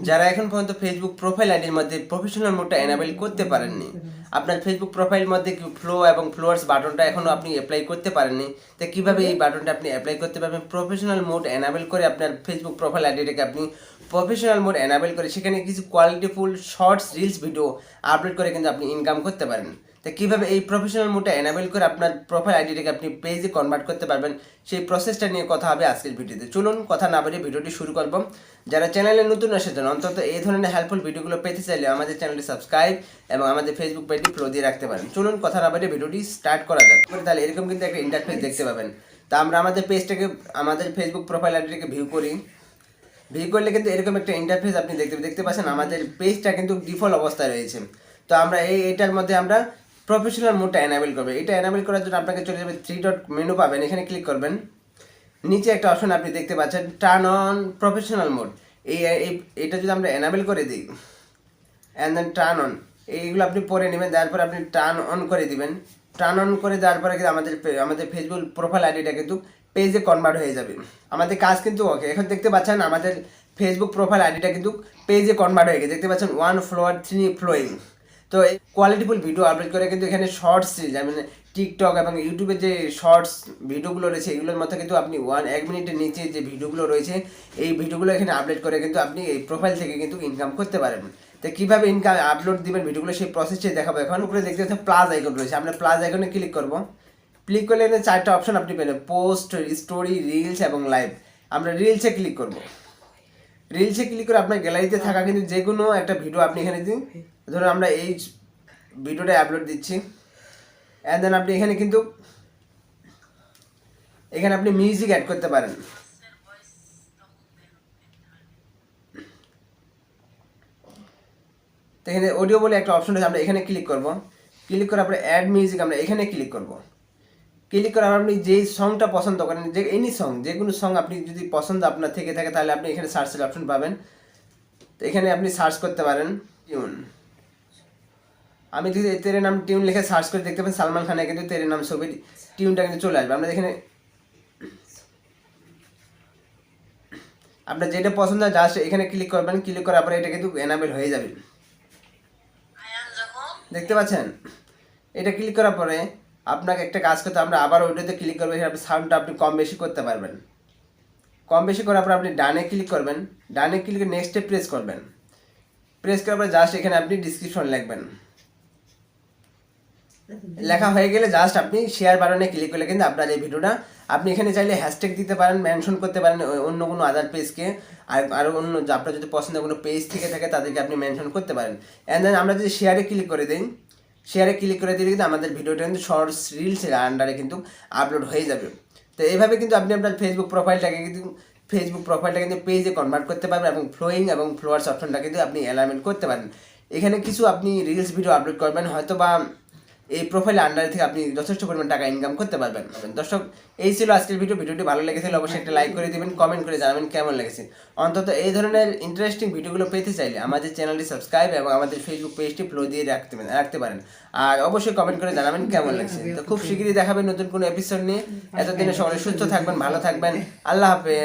যারা এখন পর্যন্ত ফেসবুক প্রোফাইল আইডির মধ্যে প্রফেশনাল মোডটা এনাবেল করতে পারেননি, আপনার ফেসবুক প্রোফাইলের মধ্যে ফ্লো এবং ফ্লোয়ার্স বাটনটা এখনো আপনি অ্যাপ্লাই করতে পারেননি, তো কিভাবে এই বাটনটা আপনি অ্যাপ্লাই করতে পারবেন? প্রফেশনাল মোড এনাবেল করে আপনার ফেসবুক প্রোফাইল আইডিটাকে আপনি প্রফেশনাল মোড এনাবেল করে সেখানে কিছু কোয়ালিটিফুল শর্টস রিলস ভিডিও আপলোড করে কিন্তু আপনি ইনকাম করতে পারেন। তো কীভাবে এই প্রফেশনাল মোডটা এনাবেল করে আপনার প্রোফাইল আইডিটাকে আপনি পেজে কনভার্ট করতে পারবেন, সেই প্রসেসটা নিয়ে কথা হবে আজকের ভিডিওতে। চলুন কথা না বাড়িয়ে ভিডিওটি শুরু করব। যারা চ্যানেলে নতুন এসেছেন, অন্তত এই ধরনের হেল্পফুল ভিডিওগুলো পেতে চাইলে আমাদের চ্যানেলটি সাবস্ক্রাইব এবং আমাদের ফেসবুক পেজটি ফলো দিয়ে রাখতে পারেন। চলুন কথা না বাড়িয়ে ভিডিওটি স্টার্ট করা যাক। তাহলে এরকম কিন্তু একটা ইন্টারফেস দেখতে পাবেন। তা আমরা আমাদের পেজটাকে, আমাদের ফেসবুক প্রোফাইল আইডিটাকে ভিউ করি। ভিউ করলে কিন্তু এরকম একটা ইন্টারফেস আপনি দেখতে পাচ্ছেন। আমাদের পেজটা কিন্তু ডিফল্ট অবস্থায় রয়েছে। তো আমরা এটার মধ্যে আমরা প্রফেশনাল মোডটা এনাবেল করবে। এটা এনাবেল করার জন্য আপনাকে চলে যাবে 3 ডট মেনু পাবেন, এখানে ক্লিক করবেন। নিচে একটা অপশন আপনি দেখতে পাচ্ছেন টার্ন অন প্রফেশনাল মোড। এটা যদি আমরা এনাবেল করে দিই অ্যান্ড দেন টার্ন অন, এইগুলো আপনি পরে নেবেন। তারপর আপনি টার্ন অন করে দিবেন। টার্ন অন করে দেওয়ার পরে কিন্তু আমাদের ফেসবুক প্রোফাইল আইডিটা কিন্তু পেজে কনভার্ট হয়ে যাবে। আমাদের কাজ কিন্তু ওকে। এখন দেখতে পাচ্ছেন আমাদের ফেসবুক প্রোফাইল আইডিটা কিন্তু পেজে কনভার্ট হয়ে গেছে। দেখতে পাচ্ছেন 1 ফ্লোয়ার 3 ফ্লোয়িং। তো এই কোয়ালিটিফুল ভিডিও আপলোড করে কিন্তু এখানে শর্টস সিরিজ, মানে টিকটক এবং ইউটিউবে যে শর্টস ভিডিওগুলো রয়েছে এগুলোর মধ্যে কিন্তু আপনি 1 মিনিটের নিচে যে ভিডিওগুলো রয়েছে এই ভিডিওগুলো এখানে আপলোড করে কিন্তু আপনি এই প্রোফাইল থেকে কিন্তু ইনকাম করতে পারেন। তো কীভাবে ইনকাম আপলোড দিবেন ভিডিওগুলো, সেই প্রসেসটাই দেখাবো। এখন উপরে দেখতে পাচ্ছেন প্লাস আইকন রয়েছে, আমরা প্লাস আইকনে ক্লিক করব। ক্লিক করলে এখানে 4টা অপশন আপনি পেলেন, পোস্ট, স্টোরি, রিলস এবং লাইভ। আমরা রিলসে ক্লিক করব। রিলসে ক্লিক করে আপনার গ্যালারিতে থাকা কিন্তু যে কোনো একটা ভিডিও আপনি এখানে দিন। ধরুন আমরা এই ভিডিওটা আপলোড দিচ্ছি, অ্যান্ড দেন আপনি এখানে কিন্তু আপনি মিউজিক অ্যাড করতে পারেন। তো এখানে অডিও বলে একটা অপশন আছে, আমরা এখানে ক্লিক করব। ক্লিক করে আপনার অ্যাড মিউজিক আমরা এখানে ক্লিক করব। ক্লিক করে আপনি যেই সংটা পছন্দ করেন, যে এনি সং, যে কোনো সং আপনি যদি পছন্দ আপনার থেকে থাকে তাহলে আপনি এখানে সার্চের অপশন পাবেন। তো এখানে আপনি সার্চ করতে পারেন টিউন। আমি যদি তেরে নাম টিউন লিখে সার্চ করে দেখতে পাবেন সালমান খানের কিন্তু তেরে নাম ছবির টিউনটা কিন্তু চলে আসবে। আমরা এখানে আপনার যেটা পছন্দ হয় জাস্ট এখানে ক্লিক করবেন। ক্লিক করার পরে এটা কিন্তু এনাবেল হয়ে যাবে। দেখতে পাচ্ছেন? এটা ক্লিক করার পরে আপনাকে একটা কাজ করতে, আমরা আবার ওইটাতে ক্লিক করবেন। আপনি সাউন্ডটা আপনি কম বেশি করতে পারবেন। কম বেশি করার পর আপনি ডানে ক্লিক করবেন। ডানে ক্লিক করে নেক্সটে প্রেস করবেন। প্রেস করার পরে জাস্ট এখানে আপনি ডিসক্রিপশন লিখবেন। লেখা হয়ে গেলে জাস্ট আপনি শেয়ার বাটনে ক্লিক করলে কিন্তু আপনার এই ভিডিওটা, আপনি এখানে চাইলে হ্যাশট্যাগ দিতে পারেন, মেনশন করতে পারেন অন্য কোনো আদার পেজকে, আর অন্য আপনার যদি পছন্দের কোনো পেজ থেকে থাকে তাদেরকে আপনি মেনশন করতে পারেন। অ্যান্ড দেন আমরা যদি শেয়ারে ক্লিক করে দিই, শেয়ারে ক্লিক করে দিলে কিন্তু আমাদের ভিডিওটা কিন্তু শর্টস রিলসের আন্ডারে কিন্তু আপলোড হয়ে যাবে। তো এইভাবে কিন্তু আপনি আপনার ফেসবুক প্রোফাইলটা কিন্তু পেজে কনভার্ট করতে পারবেন এবং ফ্লোয়িং এবং ফ্লোয়ার্স অপশনটা কিন্তু আপনি অ্যালাইনমেন্ট করতে পারেন। এখানে কিছু আপনি রিলস ভিডিও আপলোড করবেন, হয়তো বা এই প্রোফাইল আন্ডারে থেকে আপনি যথেষ্ট পরিমাণ টাকা ইনকাম করতে পারবেন। দর্শক, এই ছিল আজকের ভিডিওটি ভালো লেগেছে অবশ্যই একটা লাইক করে দিবেন, কমেন্ট করে জানাবেন কেমন লেগেছে। অন্তত এই ধরনের ইন্টারেস্টিং ভিডিওগুলো পেতে চাইলে আমাদের চ্যানেলটি সাবস্ক্রাইব এবং আমাদের ফেসবুক পেজটি ফলো দিয়ে রাখতে পারেন। আর অবশ্যই কমেন্ট করে জানাবেন কেমন লাগছে। তো খুব শীঘ্রই দেখাবেন নতুন কোনো এপিসোড নিয়ে। এতদিনে সকলে সুস্থ থাকবেন, ভালো থাকবেন। আল্লাহ হাফেজ।